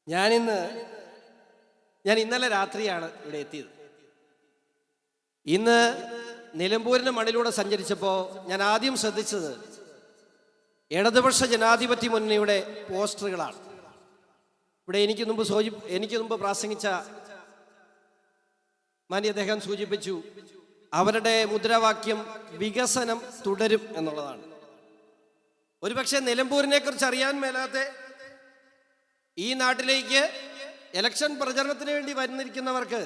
ഞാൻ ഇന്നലെ രാത്രിയാണ് ഇവിടെ എത്തിയത്. ഇന്ന് നിലമ്പൂരിന്റെ മണ്ണിലൂടെ സഞ്ചരിച്ചപ്പോൾ ഞാൻ ആദ്യം ശ്രദ്ധിച്ചത് ഇടതുപക്ഷ ജനാധിപത്യ മുന്നണിയുടെ പോസ്റ്ററുകളാണ്. ഇവിടെ എനിക്ക് മുമ്പ് പ്രാസംഗിച്ച മാന്യ അദ്ദേഹം സൂചിപ്പിച്ചു, അവരുടെ മുദ്രാവാക്യം വികസനം തുടരും എന്നുള്ളതാണ്. ഒരുപക്ഷെ നിലമ്പൂരിനെ കുറിച്ച് അറിയാൻ മേലാതെ ഈ നാട്ടിലേക്ക് ഇലക്ഷൻ പ്രചരണത്തിന് വേണ്ടി വന്നിരിക്കുന്നവർക്ക്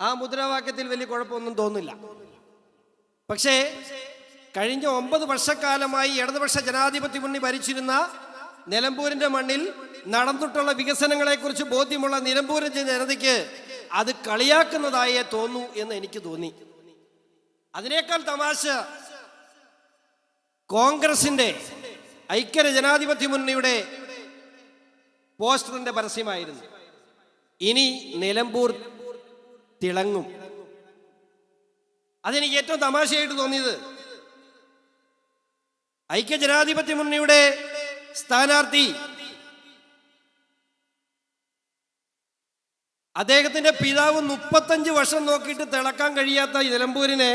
ആ മുദ്രാവാക്യത്തിൽ വലിയ കുഴപ്പമൊന്നും തോന്നില്ല. പക്ഷേ കഴിഞ്ഞ 9 വർഷക്കാലമായി ഇടതുപക്ഷ ജനാധിപത്യ മുന്നണി ഭരിച്ചിരുന്ന നിലമ്പൂരിന്റെ മണ്ണിൽ നടന്നിട്ടുള്ള വികസനങ്ങളെക്കുറിച്ച് ബോധ്യമുള്ള നിലമ്പൂരിന്റെ ജനതയ്ക്ക് അത് കളിയാക്കുന്നതായേ തോന്നൂ എന്ന് എനിക്ക് തോന്നി. അതിനേക്കാൾ തമാശ കോൺഗ്രസിന്റെ ഐക്യ ജനാധിപത്യ മുന്നണിയുടെ പോസ്റ്ററിന്റെ പരസ്യമായിരുന്നു. ഇനി നിലമ്പൂർ തിളങ്ങും. അതെനിക്ക് ഏറ്റവും തമാശയായിട്ട് തോന്നിയത്, ഐക്യ ജനാധിപത്യ മുന്നണിയുടെ സ്ഥാനാർത്ഥി അദ്ദേഹത്തിന്റെ പിതാവ് 35 വർഷം നോക്കിയിട്ട് തിളക്കാൻ കഴിയാത്ത ഈ നിലമ്പൂരിനെ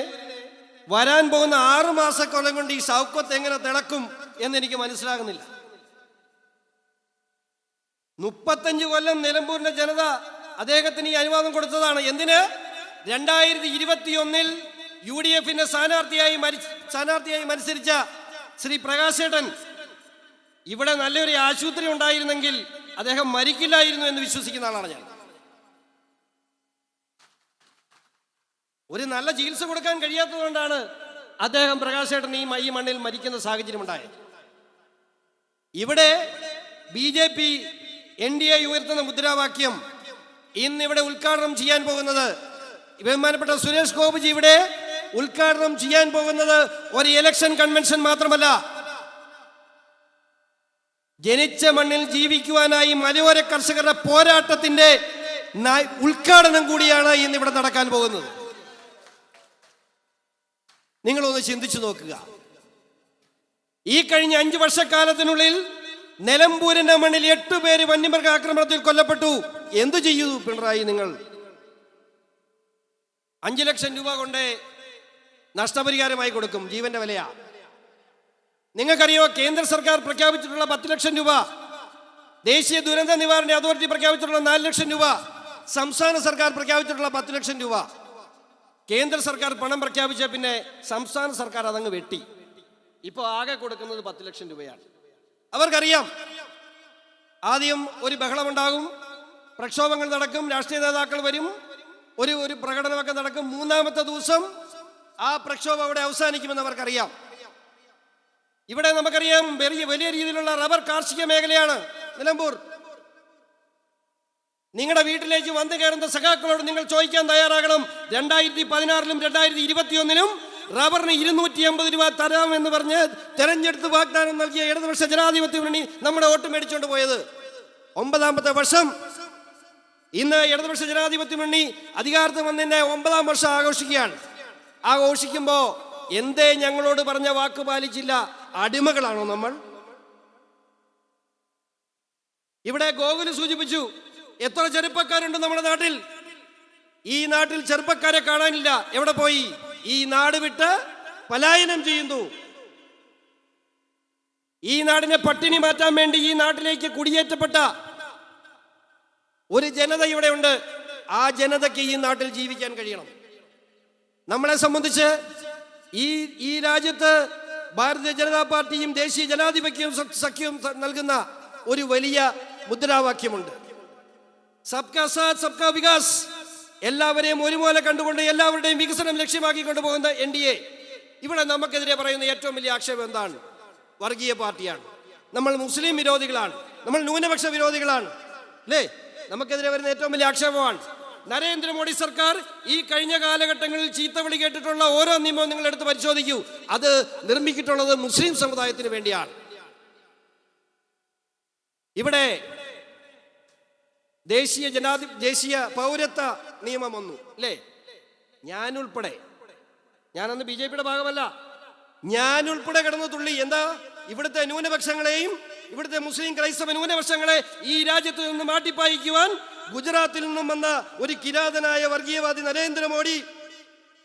വരാൻ പോകുന്ന 6 മാസക്കാലം കൊണ്ട് ഈ ഷൗക്കത്ത് എങ്ങനെ തിളക്കും എന്നെനിക്ക് മനസ്സിലാകുന്നില്ല. 35 കൊല്ലം നിലമ്പൂരിന്റെ ജനത അദ്ദേഹത്തിന് ഈ അനുവാദം കൊടുത്തതാണ്. എന്തിന്? 2021 UDFന്റെ സ്ഥാനാർത്ഥിയായി മത്സരിച്ച ശ്രീ പ്രകാശേട്ടൻ ഇവിടെ നല്ലൊരു ആശുപത്രി ഉണ്ടായിരുന്നെങ്കിൽ അദ്ദേഹം മരിക്കില്ലായിരുന്നു എന്ന് വിശ്വസിക്കുന്ന ആളാണ് ഞാൻ. ഒരു നല്ല ചികിത്സ കൊടുക്കാൻ കഴിയാത്തതുകൊണ്ടാണ് അദ്ദേഹം പ്രകാശേട്ടൻ ഈ മണ്ണിൽ മരിക്കുന്ന സാഹചര്യം ഉണ്ടായത്. ഇവിടെ BJP NDA ഉയർത്തുന്ന മുദ്രാവാക്യം ഇന്നിവിടെ ഉദ്ഘാടനം ചെയ്യാൻ പോകുന്നത്, ബഹുമാനപ്പെട്ട സുരേഷ് ഗോപിജി ഇവിടെ ഉദ്ഘാടനം ചെയ്യാൻ പോകുന്നത് ഒരു ഇലക്ഷൻ കൺവെൻഷൻ മാത്രമല്ല, ജനിച്ച മണ്ണിൽ ജീവിക്കുവാനായി മലയോര കർഷകരുടെ പോരാട്ടത്തിന്റെ ഉദ്ഘാടനം കൂടിയാണ് ഇന്നിവിടെ നടക്കാൻ പോകുന്നത്. നിങ്ങളൊന്ന് ചിന്തിച്ചു നോക്കുക. ഈ കഴിഞ്ഞ 5 വർഷക്കാലത്തിനുള്ളിൽ നിലമ്പൂരിന്റെ മണ്ണിൽ 8 പേര് വന്യമൃഗ ആക്രമണത്തിൽ കൊല്ലപ്പെട്ടു. എന്തു ചെയ്യൂ പിണറായി? നിങ്ങൾ 5 ലക്ഷം രൂപ കൊണ്ട് നഷ്ടപരിഹാരമായി കൊടുക്കും. ജീവന്റെ വിലയാ. നിങ്ങൾക്കറിയോ, കേന്ദ്ര സർക്കാർ പ്രഖ്യാപിച്ചിട്ടുള്ള 10 ലക്ഷം രൂപ, ദേശീയ ദുരന്ത നിവാരണ അതോറിറ്റി പ്രഖ്യാപിച്ചിട്ടുള്ള 4 ലക്ഷം രൂപ, സംസ്ഥാന സർക്കാർ പ്രഖ്യാപിച്ചിട്ടുള്ള 10 ലക്ഷം രൂപ. കേന്ദ്ര സർക്കാർ പണം പ്രഖ്യാപിച്ച പിന്നെ സംസ്ഥാന സർക്കാർ അതങ്ങ് വെട്ടി. ഇപ്പോൾ ആകെ കൊടുക്കുന്നത് 10 ലക്ഷം രൂപയാണ്. അവർക്കറിയാം, ആദ്യം ഒരു ബഹളമുണ്ടാകും, പ്രക്ഷോഭങ്ങൾ നടക്കും, രാഷ്ട്രീയ നേതാക്കൾ വരും, ഒരു പ്രകടനമൊക്കെ നടക്കും. 3ാമത്തെ ദിവസം ആ പ്രക്ഷോഭം അവിടെ അവസാനിക്കുമെന്ന് അവർക്കറിയാം. ഇവിടെ നമുക്കറിയാം, വലിയ രീതിയിലുള്ള റബ്ബർ കാർഷിക മേഖലയാണ് നിലമ്പൂർ. നിങ്ങളുടെ വീട്ടിലേക്ക് വന്നു കയറുന്ന സഖാക്കളോട് നിങ്ങൾ ചോദിക്കാൻ തയ്യാറാകണം, 2016-ലും 2021-ലും റബ്ബറിന് 250 രൂപ തരാമെന്ന് പറഞ്ഞ് തെരഞ്ഞെടുത്ത് വാഗ്ദാനം നൽകിയ ഇടതുപക്ഷ ജനാധിപത്യ മുന്നണി നമ്മുടെ വോട്ട് മേടിച്ചുകൊണ്ട് പോയത്. 9ാമത്തെ വർഷം ഇന്ന് ഇടതുപക്ഷ ജനാധിപത്യ മുന്നണി അധികാരത്തിൽ വന്നതിന്റെ 9ാം വർഷം ആഘോഷിക്കുകയാണ്. ആഘോഷിക്കുമ്പോ എന്തേ ഞങ്ങളോട് പറഞ്ഞ വാക്ക് പാലിച്ചില്ല? അടിമകളാണോ നമ്മൾ? ഇവിടെ ഗോകുല് സൂചിപ്പിച്ചു, എത്ര ചെറുപ്പക്കാരുണ്ട് നമ്മുടെ നാട്ടിൽ. ഈ നാട്ടിൽ ചെറുപ്പക്കാരെ കാണാനില്ല. എവിടെ പോയി? ഈ നാട് വിട്ട് പലായനം ചെയ്യുന്നു. ഈ നാടിനെ പട്ടിണി മാറ്റാൻ വേണ്ടി ഈ നാട്ടിലേക്ക് കുടിയേറ്റപ്പെട്ട ഒരു ജനത ഇവിടെ ഉണ്ട്. ആ ജനതയ്ക്ക് ഈ നാട്ടിൽ ജീവിക്കാൻ കഴിയണം. നമ്മളെ സംബന്ധിച്ച് ഈ രാജ്യത്ത് ഭാരതീയ ജനതാ പാർട്ടിയും ദേശീയ ജനാധിപത്യവും സഖ്യവും നൽകുന്ന ഒരു വലിയ മുദ്രാവാക്യമുണ്ട്, സബ്കാ സാത്ത് സബ്കാ വികാസ്. എല്ലാവരെയും ഒരുപോലെ കണ്ടുകൊണ്ട് എല്ലാവരുടെയും വികസനം ലക്ഷ്യമാക്കി കൊണ്ടുപോകുന്ന NDA. ഇവിടെ നമുക്കെതിരെ പറയുന്ന ഏറ്റവും വലിയ ആക്ഷേപം എന്താണ്? വർഗീയ പാർട്ടിയാണ്, നമ്മൾ മുസ്ലിം വിരോധികളാണ്, നമ്മൾ ന്യൂനപക്ഷ വിരോധികളാണ്, അല്ലേ? നമുക്കെതിരെ വരുന്ന ഏറ്റവും വലിയ ആക്ഷേപമാണ്. നരേന്ദ്രമോദി സർക്കാർ ഈ കഴിഞ്ഞ കാലഘട്ടങ്ങളിൽ ചീത്തവിളി കേട്ടിട്ടുള്ള ഓരോ നിയമവും നിങ്ങൾ എടുത്ത് പരിശോധിക്കൂ. അത് നിർമ്മിച്ചിട്ടുള്ളത് മുസ്ലിം സമുദായത്തിന് വേണ്ടിയാണ്. ഇവിടെ ദേശീയ പൗരത്വ നിയമം വന്നു, അല്ലേ? ഞാനുൾപ്പെടെ, ഞാനന്ന് BJPയുടെ ഭാഗമല്ല, ഞാനുൾപ്പെടെ കിടന്നു തുള്ളി. എന്താ? ഇവിടുത്തെ ന്യൂനപക്ഷങ്ങളെയും ഇവിടുത്തെ മുസ്ലിം ക്രൈസ്തവ ന്യൂനപക്ഷങ്ങളെ ഈ രാജ്യത്ത് നിന്ന് മാറ്റിപ്പായിക്കുവാൻ ഗുജറാത്തിൽ നിന്നും വന്ന ഒരു കിരാതനായ വർഗീയവാദി നരേന്ദ്രമോദി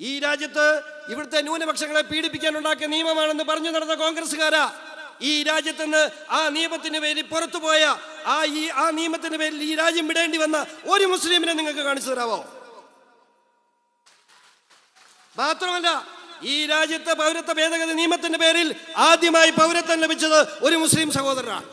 ഈ രാജ്യത്ത് ഇവിടുത്തെ ന്യൂനപക്ഷങ്ങളെ പീഡിപ്പിക്കാൻ ഉണ്ടാക്കിയ നിയമമാണെന്ന് പറഞ്ഞു നടന്ന കോൺഗ്രസ്സുകാരാ ഈ രാജ്യത്ത് നിന്ന് ആ നിയമത്തിന് പേരിൽ പുറത്തുപോയ ആ നിയമത്തിന്റെ പേരിൽ ഈ രാജ്യം വിടേണ്ടി വന്ന ഒരു മുസ്ലിമിനെ നിങ്ങൾക്ക് കാണിച്ചു തരാമോ? മാത്രമല്ല, ഈ രാജ്യത്തെ പൗരത്വ ഭേദഗതി നിയമത്തിന്റെ പേരിൽ ആദ്യമായി പൗരത്വം ലഭിച്ചത് ഒരു മുസ്ലിം സഹോദരനാണ്.